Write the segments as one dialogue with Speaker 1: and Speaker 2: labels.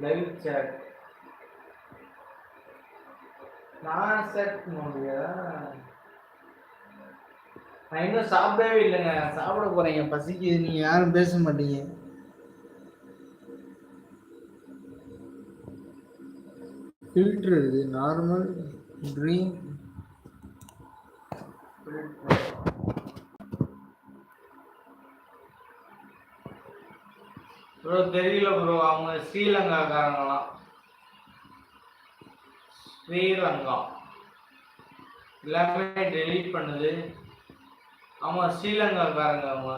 Speaker 1: Live chat நான் set முடியா? நான் இன்னும் சாப்பிடவே இல்லைங்க. சாப்பிட போறீங்க, பசிக்குது. நீங்க யாரும் பேச மாட்டீங்க. ஃபில்டர் இது நார்மல் ட்ரீம் ப்ரோ. தெரியல ப்ரோ, அவங்க ஸ்ரீலங்காக்காரங்களாம். ஸ்ரீலங்கா எல்லாமே டெலீட் பண்ணுது. ஆமா, ஸ்ரீலங்காக்காரங்க அவங்க.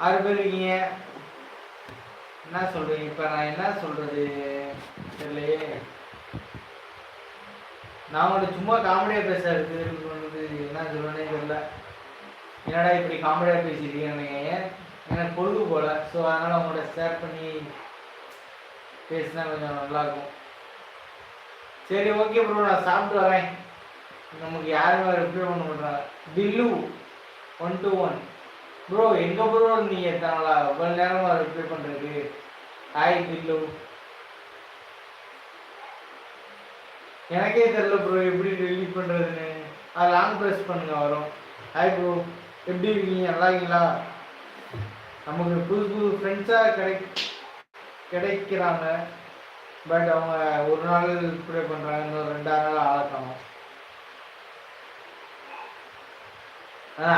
Speaker 1: 6 பேர் இருக்கீங்க. என்ன சொல்றீங்க இப்ப? நான் என்ன சொல்றது தெரியலையே. நான் உங்கள்ட்ட சும்மா காமெடியா பேச இருக்கு. என்ன சொல்றேனே தெரியல. என்னடா இப்படி காமெடியா பேசிட்டீங்க, எனக்கு பொழுது போல. ஸோ அதனால உங்களோட ஷேர் பண்ணி பேசினா கொஞ்சம் நல்லாயிருக்கும். சரி, ஓகே ப்ரோ, நான் சாப்பிட்டு வரேன். நமக்கு யாருமே ரிப்ளை பண்ண மாட்டாங்க. பில்லு 121 ப்ரோ, எங்க ப்ரோ நீங்க எத்தனாலா இவ்வளவு நேரமா ரிப்ளை பண்றது? Hi bill. எனக்கே தெரியல ப்ரோ எப்படி டெலிட் பண்றதுன்னு. அது லாங் ப்ரெஸ் பண்ணுங்க வரும். ஹாய் ப்ரோ, எப்படி இருக்கீங்க? நல்லா இருக்கீங்களா? நமக்கு புது புது ஃப்ரெண்ட்ஸாக கிடைக்கிறாங்க. பட் அவங்க ஒரு நாள் ரிப்ளை பண்ணுறாங்க, இன்னும் 2 நாள் ஆளக்கணும்.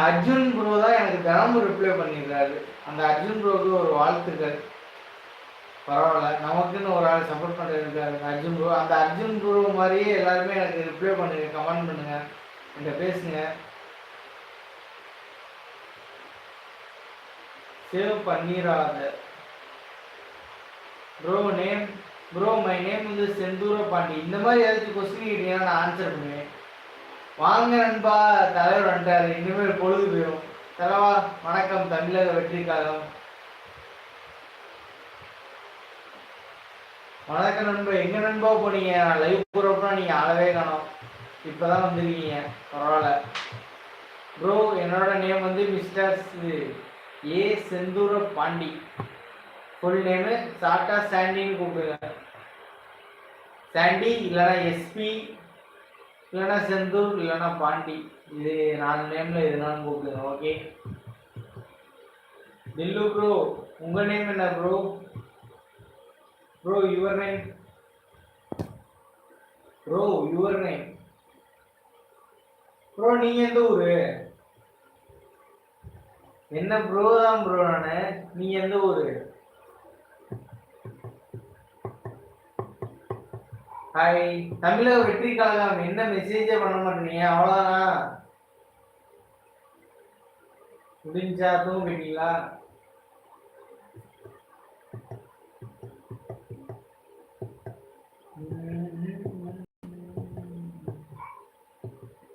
Speaker 1: அர்ஜுன் ப்ரோ தான் எனக்கு தினமும் ரிப்ளை பண்ணிடுறாரு. அந்த அர்ஜுன் ப்ரோக்கு ஒரு வாழ்த்துக்கள். பரவாயில்ல, நமக்குன்னு ஒரு ஆள் சப்போர்ட் பண்ணிருக்காரு அர்ஜுன் ப்ரோ. அந்த அர்ஜுன் ப்ரோ மாதிரியே எல்லாருமே எனக்கு ரிப்ளை பண்ணுங்க, கமெண்ட் பண்ணுங்க, என்கிட்ட பேசுங்க. சேவ் பண்ணிராத bro name. Bro my name வந்து செந்தூர பாண்டி. இந்த மாதிரி ஏதாச்சும் கொஸ்டின் கேட்டீங்கன்னா நான் ஆன்சர் பண்ணுவேன். வாங்க நண்பா, தலைவர் வந்துட்டாரு. இனிமேல் பொழுது போயிடும். தலைவா வணக்கம். தமிழக வெற்றிக்காலம். வணக்கம் நண்பா. எங்க நண்பா போனீங்க? நான் லைவ் போறப்ப நீங்க ஆளவே காணோம். இப்பதான் வந்துருக்கீங்க, பரவாயில்ல. ப்ரோ என்னோட நேம் வந்து mister A Senthoora Pandi. Full name சாட்டா சாண்டின்னு கூப்பிடுங்க. சாண்டி இல்லைன்னா எஸ்பி இல்லைன்னா செந்தூர் இல்லைன்னா பாண்டி. இது 4 நேம்ல எதுனாலும் கூப்பிடுங்க. ஓகே தில்லு ப்ரோ, உங்க நேம் என்ன bro? Bro your name. Bro your name. Bro நீங்க எந்த ஊரு? என்ன ப்ரோ தான் ப்ரோ நானு. நீங்க எந்த ஊரு? ஹாய். தமிழக வெற்றி கழகம். என்ன மெசேஜே பண்ண மாட்டீங்க? அவ்வளோதானா? முடிஞ்சா தூங்கிட்டீங்களா?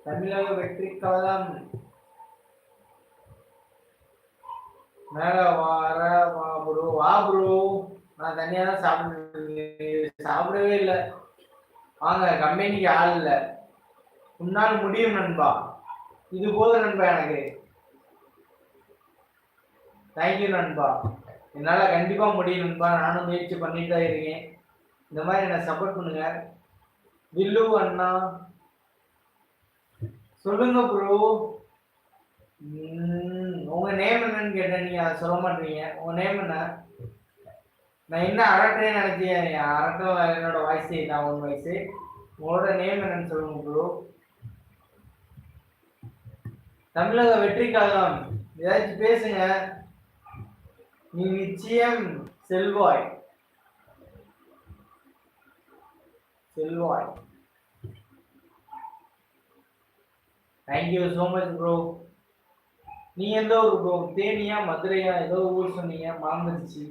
Speaker 1: தமிழக வெற்றி கழகம் மேல வர வா ப்ரோ. வா ப்ரோ, நான் தனியா தான் சாப்பிடவே இல்லை. வாங்க, கம்பெனிக்கு ஆள் இல்லை. உன்னால் முடியும் நண்பா. இது போல நண்பா எனக்கு. தேங்க்யூ நண்பா. என்னால கண்டிப்பா முடியும் நண்பா. நானும் முயற்சி பண்ணிட்டு தான் இருக்கேன். இந்த மாதிரி என்ன சப்போர்ட் பண்ணுங்க. வில்லு அண்ணா சொல்லுங்க ப்ரோ. உங்க நேம் என்னன்னு கேட்டேன், நீங்க அதை சொல்ல மாட்டீங்க. உங்க நேம் என்ன? நான் என்ன அரட்டேன்னு நினைச்சேன். அரட்டம் என்னோட வயசு, நான் உன் வயசு. உங்களோட நேம் என்னன்னு சொல்லுங்க ப்ரோ. தமிழக வெற்றி கழகம், ஏதாச்சும் பேசுங்க. நீ நிச்சயம் செல்வாய். செல்வாய். Thank you so much bro. நீ எந்த ஊர் ப்ரோ? தேனியா மதுரையா ஏதோ ஊர் சொன்னீங்க, மறந்துடுச்சு.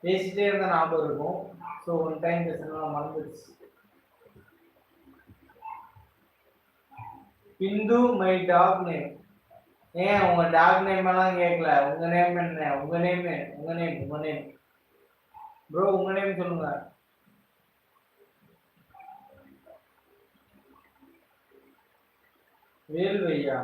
Speaker 1: பேசிட்டே இருந்தா ஞாபகம் இருக்கும். ஸோ ஒன் டைம் பேசுனா மறந்துடுச்சு. பிந்து மை டாக் நேம். ஏன் உங்க டாக் நேம் எல்லாம் கேட்கல. உங்க நேம் என்ன? உங்க நேம் உங்க நேம் உங்க நேம் ப்ரோ. உங்க நேம் சொல்லுங்க. வேல்வையா?